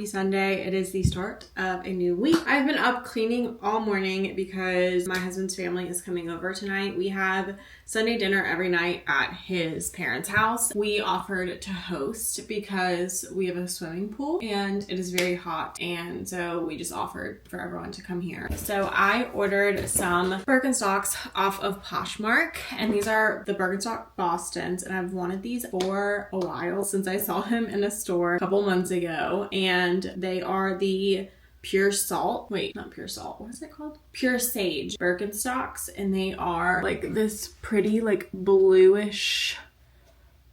Happy Sunday. It is the start of a new week. I've been up cleaning all morning because my husband's family is coming over tonight. We have Sunday dinner every night at his parents' house. We offered to host because we have a swimming pool and it is very hot, and so we just offered for everyone to come here. So I ordered some Birkenstocks off of Poshmark, and these are the Birkenstock Bostons, and I've wanted these for a while since I saw him in a store a couple months ago, and they are the Pure Salt. Wait, not Pure Salt. What is it called? Pure Sage Birkenstocks, and they are like this pretty like bluish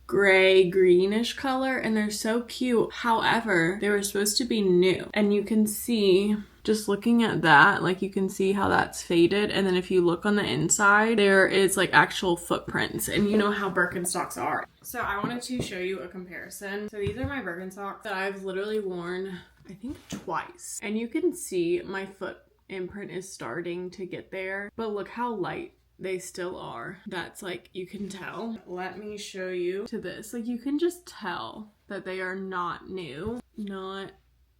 gray greenish color, and they're so cute. However, they were supposed to be new, and you can see just looking at that, like you can see how that's faded, and then if you look on the inside, there is like actual footprints, and you know how Birkenstocks are. So I wanted to show you a comparison. So these are my Birkenstocks that I've literally worn I think twice, and you can see my foot imprint is starting to get there, but look how light they still are. That's like, you can tell. Let me show you to this. Like you can just tell that they are not new, not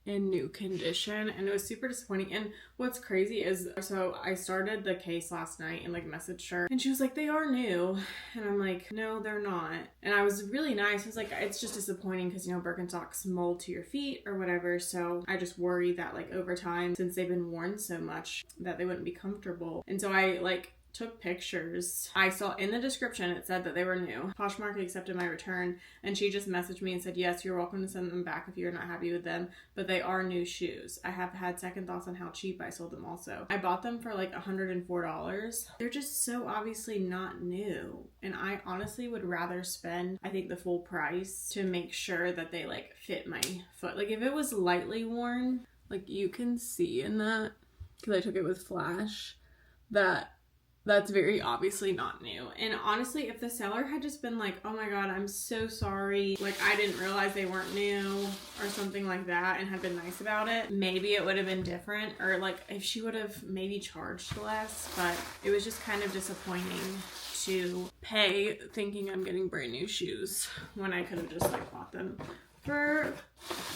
in new condition, and it was super disappointing. And what's crazy is, so I started the case last night and like messaged her, and she was like, they are new, and I'm like, no they're not. And I was really nice. I was like, it's just disappointing because, you know, Birkenstocks mold to your feet or whatever, so I just worry that like over time, since they've been worn so much, that they wouldn't be comfortable. And so I like took pictures. I saw in the description it said that they were new. Poshmark accepted my return, and she just messaged me and said, yes, you're welcome to send them back if you're not happy with them, but they are new shoes. I have had second thoughts on how cheap I sold them also. I bought them for like $104. They're just so obviously not new, and I honestly would rather spend, I think, the full price to make sure that they like fit my foot. Like if it was lightly worn, like you can see in that, because I took it with flash, that's very obviously not new. And honestly, if the seller had just been like, oh my god, I'm so sorry, like I didn't realize they weren't new or something like that, and had been nice about it, maybe it would have been different. Or like if she would have maybe charged less. But it was just kind of disappointing to pay thinking I'm getting brand new shoes when I could have just like bought them for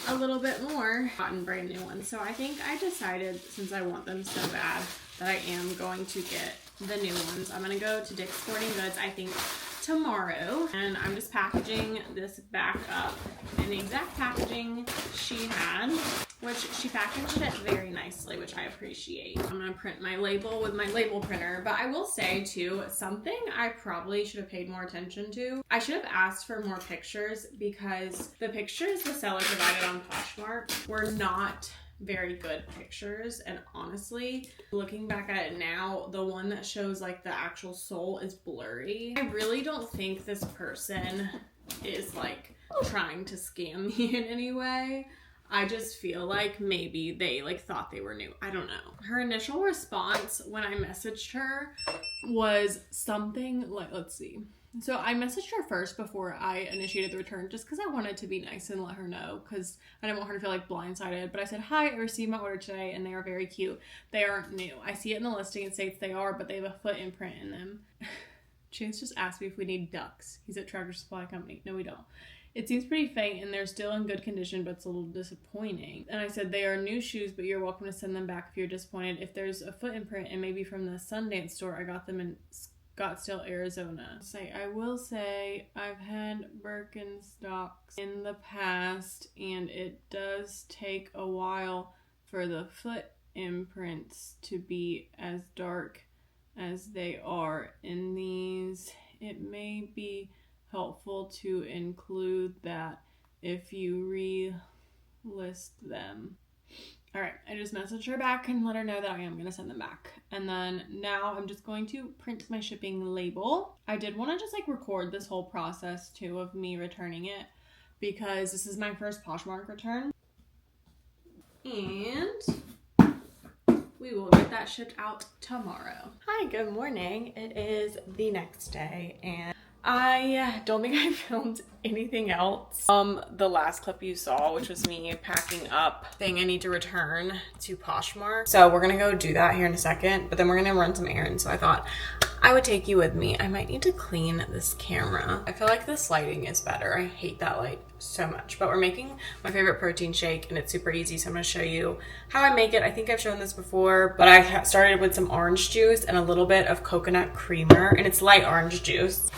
a little bit more, gotten brand new ones. So I think I decided, since I want them so bad, that I am going to get the new ones. I'm gonna go to Dick's Sporting Goods, I think, tomorrow, and I'm just packaging this back up in the exact packaging she had, which she packaged it very nicely, which I appreciate. I'm gonna print my label with my label printer. But I will say too, something I probably should have paid more attention to, I should have asked for more pictures, because the pictures the seller provided on Poshmark were not very good pictures. And honestly, looking back at it now, the one that shows like the actual sole is blurry. I really don't think this person is like trying to scam me in any way. I just feel like maybe they like thought they were new. I don't know. Her initial response when I messaged her was something like, let's see. So I messaged her first before I initiated the return, just because I wanted to be nice and let her know, because I didn't want her to feel like blindsided. But I said, hi, I received my order today and they are very cute. They aren't new. I see it in the listing. It states they are, but they have a foot imprint in them. Chance just asked me if we need ducks. He's at Tractor Supply Company. No, we don't. It seems pretty faint and they're still in good condition, but it's a little disappointing. And I said, they are new shoes, but you're welcome to send them back if you're disappointed. If there's a foot imprint, and maybe from the Sundance store, I got them in Scottsdale, Arizona. I will say I've had Birkenstocks in the past, and it does take a while for the foot imprints to be as dark as they are in these. It may be helpful to include that if you relist them. All right, I just messaged her back and let her know that I am going to send them back. And then now I'm just going to print my shipping label. I did want to just like record this whole process too of me returning it, because this is my first Poshmark return. And we will get that shipped out tomorrow. Hi, good morning. It is the next day, and I don't think I filmed anything else. The last clip you saw, which was me packing up thing I need to return to Poshmark. So we're gonna go do that here in a second, but then we're gonna run some errands. So I thought I would take you with me. I might need to clean this camera. I feel like this lighting is better. I hate that light so much. But we're making my favorite protein shake and it's super easy. So I'm gonna show you how I make it. I think I've shown this before, but I started with some orange juice and a little bit of coconut creamer, and it's light orange juice.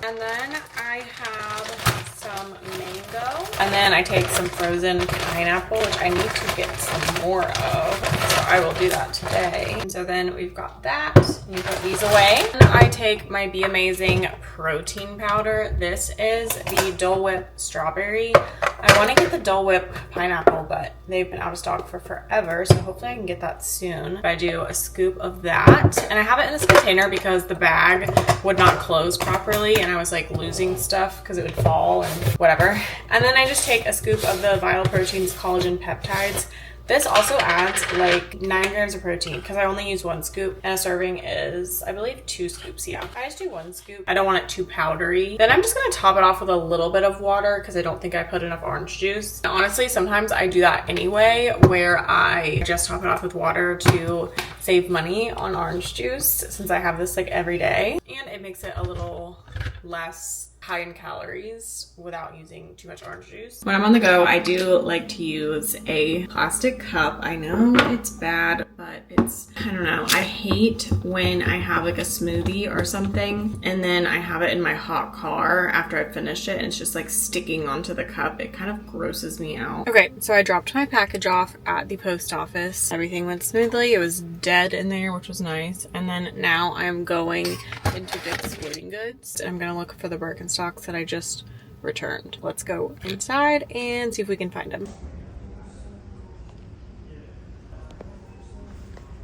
And then I have some mango. And then I take some frozen pineapple, which I need to get some more of. So I will do that today. And so then we've got that. Let me put these away. And I take my Be Amazing protein powder. This is the Dole Whip strawberry. I want to get the Dole Whip pineapple, but they've been out of stock for forever. So hopefully I can get that soon. But I do a scoop of that. And I have it in this container because the bag would not close properly. And I was like losing stuff because it would fall and whatever. And then I just take a scoop of the Vital Proteins collagen peptides. This also adds like 9 grams of protein because I only use 1 scoop, and a serving is, I believe, 2 scoops. Yeah, I just do 1 scoop. I don't want it too powdery. Then I'm just gonna top it off with a little bit of water because I don't think I put enough orange juice. And honestly, sometimes I do that anyway, where I just top it off with water to save money on orange juice since I have this like every day, and it makes it a little less high in calories without using too much orange juice. When I'm on the go, I do like to use a plastic cup. I know it's bad, but it's, I don't know. I hate when I have like a smoothie or something and then I have it in my hot car after I finish it and it's just like sticking onto the cup. It kind of grosses me out. Okay, so I dropped my package off at the post office. Everything went smoothly. It was dead in there, which was nice. And then now I'm going into Dick's Sporting Goods. I'm gonna look for the Birkenstocks that I just returned. Let's go inside and see if we can find them.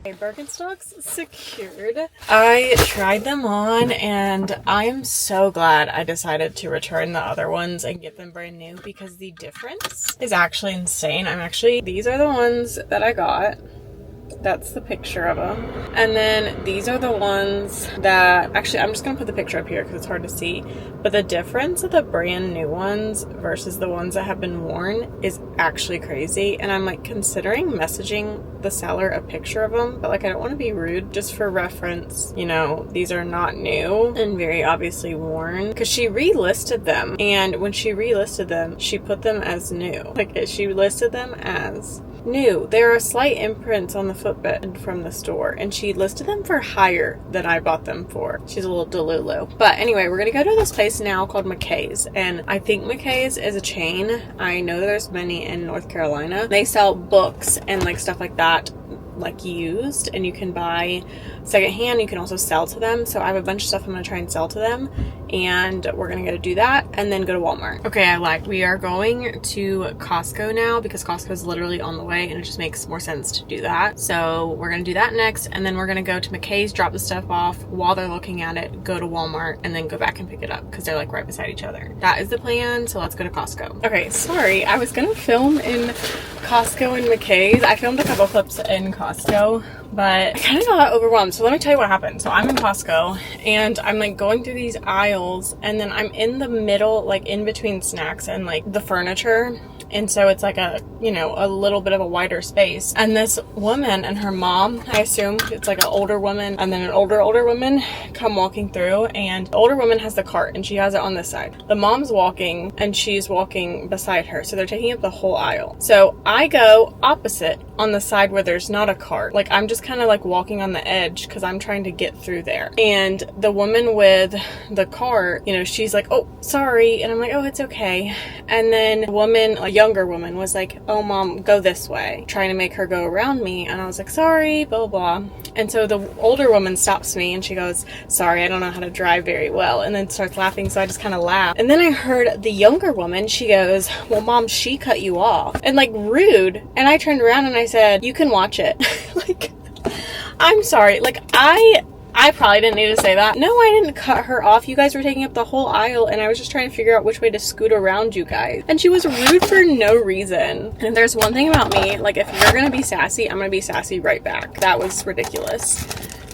Okay, Birkenstocks secured. I tried them on and I am so glad I decided to return the other ones and get them brand new because the difference is actually insane. These are the ones that I got. That's the picture of them. And then these are the ones that, actually I'm just gonna put the picture up here because it's hard to see, but the difference of the brand new ones versus the ones that have been worn is actually crazy. And I'm like considering messaging the seller a picture of them, but like I don't want to be rude. Just for reference, you know, these are not new and very obviously worn because she relisted them, and when she relisted them she put them as new. Like she listed them as new. There are slight imprints on the footbed from the store, and she listed them for higher than I bought them for. She's a little delulu. But anyway, we're gonna go to this place now called McKay's, and I think McKay's is a chain. I know there's many in North Carolina. They sell books and like stuff like that, like used, and you can buy secondhand. You can also sell to them. So I have a bunch of stuff I'm gonna try and sell to them, and we're gonna go do that and then go to Walmart. Okay, we are going to Costco now because Costco is literally on the way and it just makes more sense to do that. So we're gonna do that next, and then we're gonna go to McKay's, drop the stuff off while they're looking at it, go to Walmart, and then go back and pick it up because they're like right beside each other. That is the plan, so let's go to Costco. Okay, sorry, I was gonna film in Costco and McKay's. I filmed a couple clips in Costco, but I kind of got overwhelmed. So let me tell you what happened. So I'm in Costco and I'm like going through these aisles, and then I'm in the middle, like in between snacks and like the furniture. And so it's like a, you know, a little bit of a wider space. And this woman and her mom, I assume it's like an older woman and then an older woman come walking through, and the older woman has the cart and she has it on this side. The mom's walking and she's walking beside her. So they're taking up the whole aisle. So I go opposite on the side where there's not a cart. Like I'm just kind of like walking on the edge because I'm trying to get through there. And the woman with the cart, you know, she's like, oh, sorry. And I'm like, oh, it's okay. And then the woman, a younger woman, was like, oh, mom, go this way, trying to make her go around me. And I was like, sorry, blah, blah, blah. And so the older woman stops me and she goes, sorry, I don't know how to drive very well. And then starts laughing. So I just kind of laughed. And then I heard the younger woman, she goes, well, mom, she cut you off. And like rude. And I turned around and I said, you can watch it. Like, I'm sorry. Like I probably didn't need to say that. No, I didn't cut her off. You guys were taking up the whole aisle and I was just trying to figure out which way to scoot around you guys. And she was rude for no reason. And there's one thing about me, like if you're gonna be sassy, I'm gonna be sassy right back. That was ridiculous.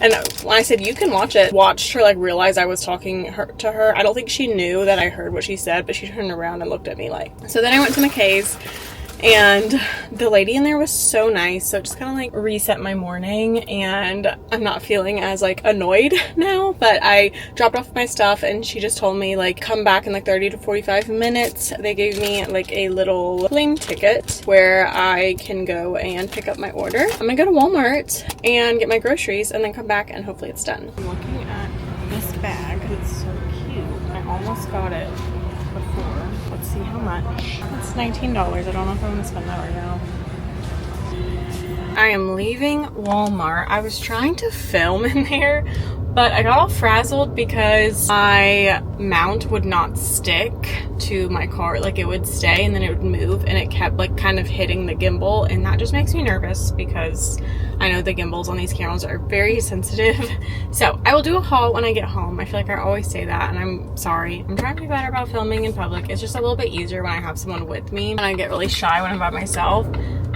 And when I said you can watch it, watched her like realize I was talking to her. I don't think she knew that I heard what she said, but she turned around and looked at me like. So then I went to McKay's. and the lady in there was so nice, so it just kind of like reset my morning, and I'm not feeling as like annoyed now. But I dropped off my stuff and she just told me like come back in like 30 to 45 minutes. They gave me like a little plane ticket where I can go and pick up my order. I'm gonna go to Walmart and get my groceries and then come back and hopefully it's done. I'm looking at this bag. It's so cute. I almost got it before. Let's see how much. It's $19. I don't know if I'm gonna spend that right now. I am leaving Walmart. I was trying to film in there, but I got all frazzled because my mount would not stick to my car. Like it would stay and then it would move, and it kept like kind of hitting the gimbal, and that just makes me nervous because I know the gimbals on these cameras are very sensitive. So I will do a haul when I get home. I feel like I always say that, and I'm sorry. I'm trying to be better about filming in public. It's just a little bit easier when I have someone with me, and I get really shy when I'm by myself.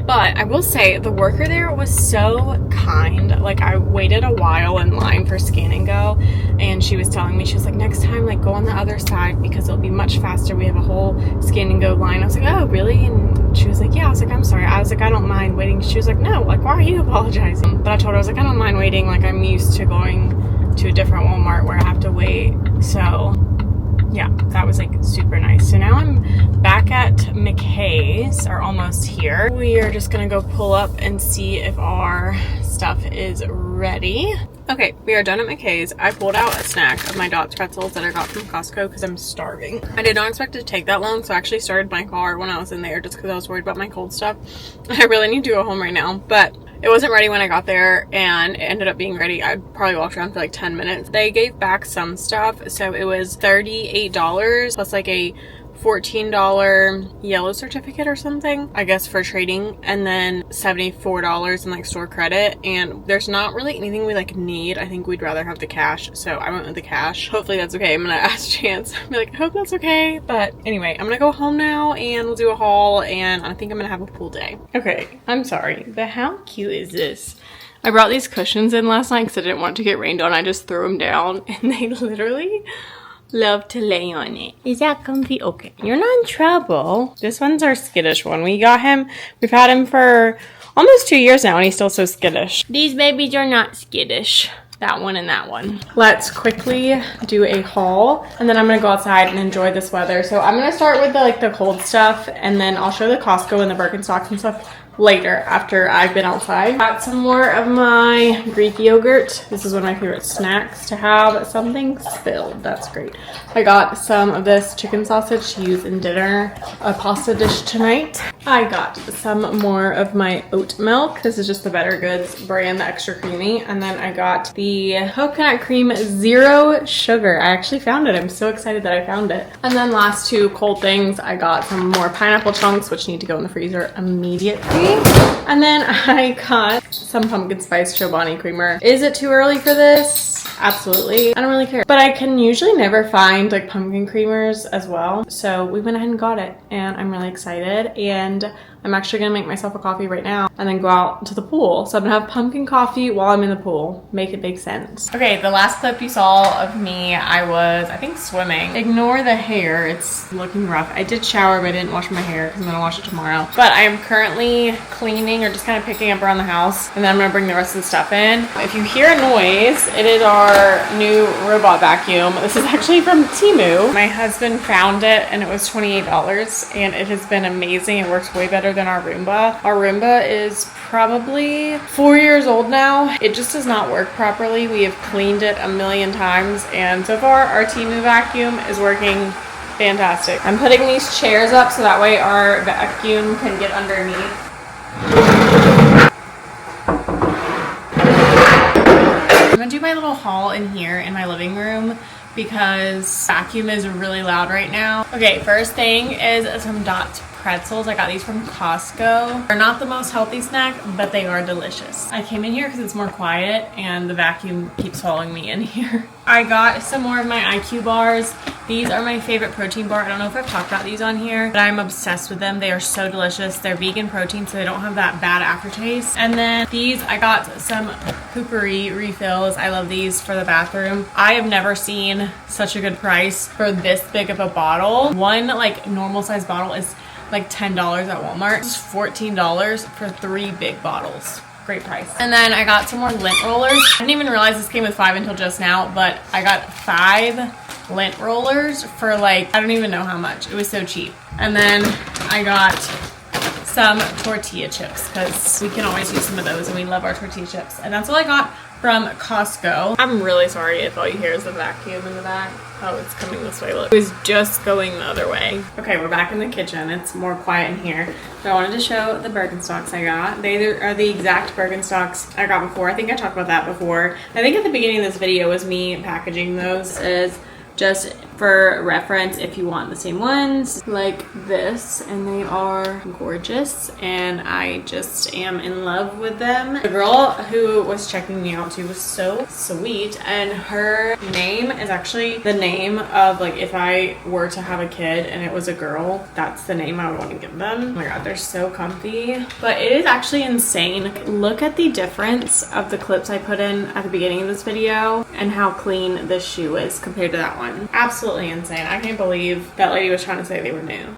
But I will say the worker there was so kind. Like I waited a while in line for Scan and Go, and she was telling me, she was like, next time like go on the other side because it'll be much faster. We have a whole Scan and Go line. I was like, oh really? And she was like, yeah. I was like, I'm sorry. I was like, I don't mind waiting. She was like, no, like why are you apologizing? But I told her, I was like, I don't mind waiting. Like I'm used to going to a different Walmart where I have to wait. So yeah, that was like super nice. So now I'm back at McKay's, or almost here. We are just gonna go pull up and see if our stuff is ready. Okay, we are done at McKay's. I pulled out a snack of my Dots pretzels that I got from Costco because I'm starving. I did not expect it to take that long, so I actually started my car when I was in there just because I was worried about my cold stuff. I really need to go home right now, but it wasn't ready when I got there, and it ended up being ready. I probably walked around for like 10 minutes. They gave back some stuff, so it was $38 plus like a $14 yellow certificate or something, I guess, for trading, and then $74 in like store credit. And there's not really anything we like need. I think we'd rather have the cash, so I went with the cash. Hopefully that's okay. I'm gonna ask Chance, be like, I hope that's okay. But anyway, I'm gonna go home now and we'll do a haul, and I think I'm gonna have a pool day. Okay, I'm sorry, but how cute is this? I brought these cushions in last night because I didn't want it to get rained on. I just threw them down and they literally love to lay on it. Is that comfy? Okay, you're not in trouble. This one's our skittish one. We've had him for almost 2 years now, and he's still so skittish. These babies are not skittish. That one and that one. Let's quickly do a haul, and then I'm gonna go outside and enjoy this weather. So I'm gonna start with the cold stuff, and then I'll show the Costco and the Birkenstocks and stuff later after I've been outside. Got some more of my Greek yogurt. This is one of my favorite snacks to have. Something spilled. That's great. I got some of this chicken sausage to use in dinner, a pasta dish tonight. I got some more of my oat milk. This is just the Better Goods brand, the extra creamy. And then I got the coconut cream zero sugar. I actually found it. I'm so excited that I found it. And then last two cold things, I got some more pineapple chunks, which need to go in the freezer immediately. And then I got some pumpkin spice Chobani creamer. Is it too early for this? Absolutely. I don't really care. But I can usually never find like pumpkin creamers as well. So we went ahead and got it, and I'm really excited. And I'm actually gonna make myself a coffee right now and then go out to the pool. So I'm gonna have pumpkin coffee while I'm in the pool. Make it make sense. Okay, the last clip you saw of me, I think swimming. Ignore the hair, it's looking rough. I did shower, but I didn't wash my hair because I'm gonna wash it tomorrow. But I am currently cleaning, or just kind of picking up around the house, and then I'm gonna bring the rest of the stuff in. If you hear a noise, it is our new robot vacuum. This is actually from Temu. My husband found it and it was $28, and it has been amazing. It works way better than our Roomba. Our Roomba is probably 4 years old now. It just does not work properly. We have cleaned it a million times, and so far our Temu vacuum is working fantastic. I'm putting these chairs up so that way our vacuum can get underneath. I'm gonna do my little haul in here in my living room because vacuum is really loud right now. Okay, first thing is some Dots pretzels. I got these from Costco. They're not the most healthy snack, but they are delicious. I came in here because it's more quiet and the vacuum keeps following me in here. I got some more of my IQ bars. These are my favorite protein bar. I don't know if I've talked about these on here, but I'm obsessed with them. They are so delicious. They're vegan protein, so they don't have that bad aftertaste. And then these, I got some Poopery refills. I love these for the bathroom. I have never seen such a good price for this big of a bottle. One like normal size bottle is like $10 at Walmart. It's $14 for 3 big bottles. Great price. And then I got some more lint rollers. I didn't even realize this came with 5 until just now, but I got 5 lint rollers for like, I don't even know how much. It was so cheap. And then I got some tortilla chips because we can always use some of those and we love our tortilla chips. And that's all I got from Costco. I'm really sorry if all you hear is a vacuum in the back. Oh, it's coming this way, look. It was just going the other way. Okay, we're back in the kitchen. It's more quiet in here. So I wanted to show the Birkenstocks I got. They are the exact Birkenstocks I got before. I think I talked about that before. I think at the beginning of this video was me packaging those as just for reference if you want the same ones like this, and they are gorgeous and I just am in love with them. The girl who was checking me out too was so sweet, and her name is actually the name of, like, if I were to have a kid and it was a girl, that's the name I would want to give them. Oh my god, they're so comfy. But it is actually insane. Look at the difference of the clips I put in at the beginning of this video and how clean this shoe is compared to that one. Absolutely insane. I can't believe that lady was trying to say they were new.